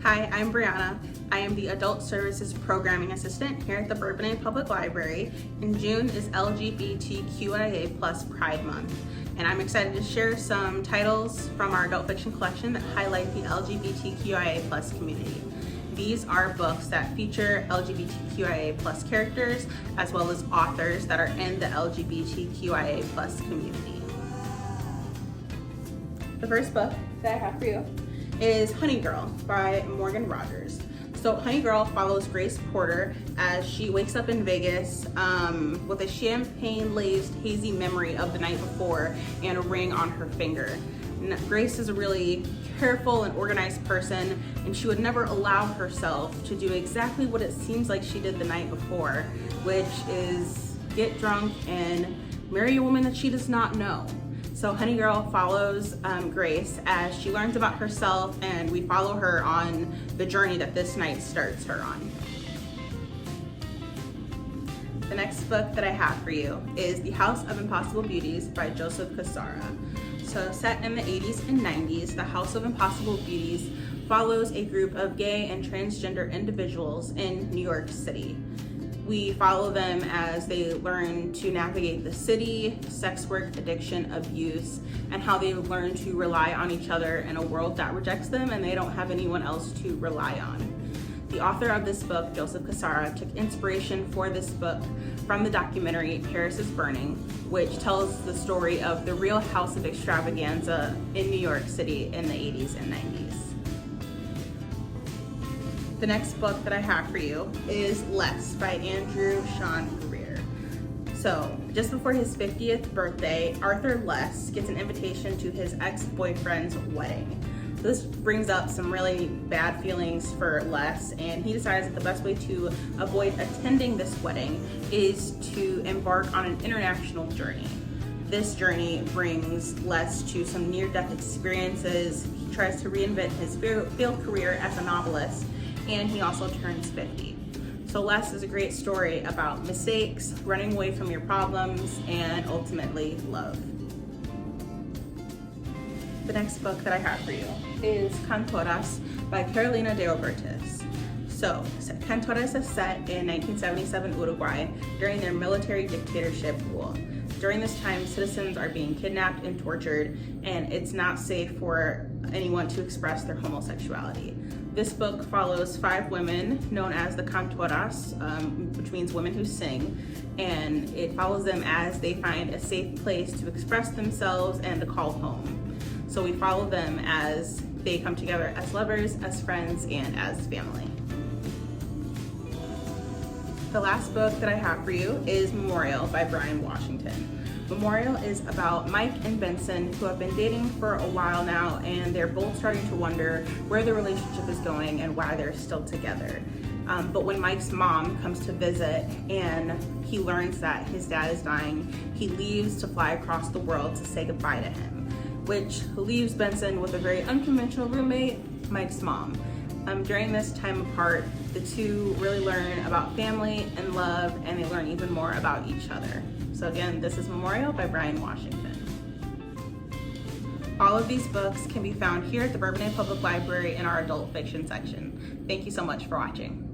Hi, I'm Briana. I am the Adult Services Programming Assistant here at the Bourbonnais Public Library, and June is LGBTQIA Plus Pride Month. And I'm excited to share some titles from our adult fiction collection that highlight the LGBTQIA Plus community. These are books that feature LGBTQIA Plus characters as well as authors that are in the LGBTQIA Plus community. The first book that I have for you is Honey Girl by Morgan Rogers. So Honey Girl follows Grace Porter as she wakes up in Vegas with a champagne-laced hazy memory of the night before and a ring on her finger. Grace is a really careful and organized person, and she would never allow herself to do exactly what it seems like she did the night before, which is get drunk and marry a woman that she does not know. So Honey Girl follows Grace as she learns about herself, and we follow her on the journey that this night starts her on. The next book that I have for you is The House of Impossible Beauties by Joseph Cassara. So set in the 80s and 90s, The House of Impossible Beauties follows a group of gay and transgender individuals in New York City. We follow them as they learn to navigate the city, sex work, addiction, abuse, and how they learn to rely on each other in a world that rejects them and they don't have anyone else to rely on. The author of this book, Joseph Cassara, took inspiration for this book from the documentary Paris is Burning, which tells the story of the real house of extravaganza in New York City in the 80s and 90s. The next book that I have for you is Less by Andrew Sean Greer. So just before his 50th birthday, Arthur Less gets an invitation to his ex-boyfriend's wedding. This brings up some really bad feelings for Les, and he decides that the best way to avoid attending this wedding is to embark on an international journey. This journey brings Les to some near-death experiences. He tries to reinvent his failed career as a novelist, and he also turns 50. So Les is a great story about mistakes, running away from your problems, and ultimately love. The next book that I have for you is Cantores by Carolina de Obertis. So Cantores is set in 1977 Uruguay during their military dictatorship rule. During this time, citizens are being kidnapped and tortured, and it's not safe for anyone to express their homosexuality. This book follows 5 women known as the Cantores, which means women who sing, and it follows them as they find a safe place to express themselves and to call home. So we follow them as they come together as lovers, as friends, and as family. The last book that I have for you is Memorial by Brian Washington. Memorial is about Mike and Benson, who have been dating for a while now, and they're both starting to wonder where their relationship is going and why they're still together. But when Mike's mom comes to visit and he learns that his dad is dying, he leaves to fly across the world to say goodbye to him, which leaves Benson with a very unconventional roommate, Mike's mom. During this time apart, the two really learn about family and love, and they learn even more about each other. So again, this is Memorial by Brian Washington. All of these books can be found here at the Bourbonnais Public Library in our adult fiction section. Thank you so much for watching.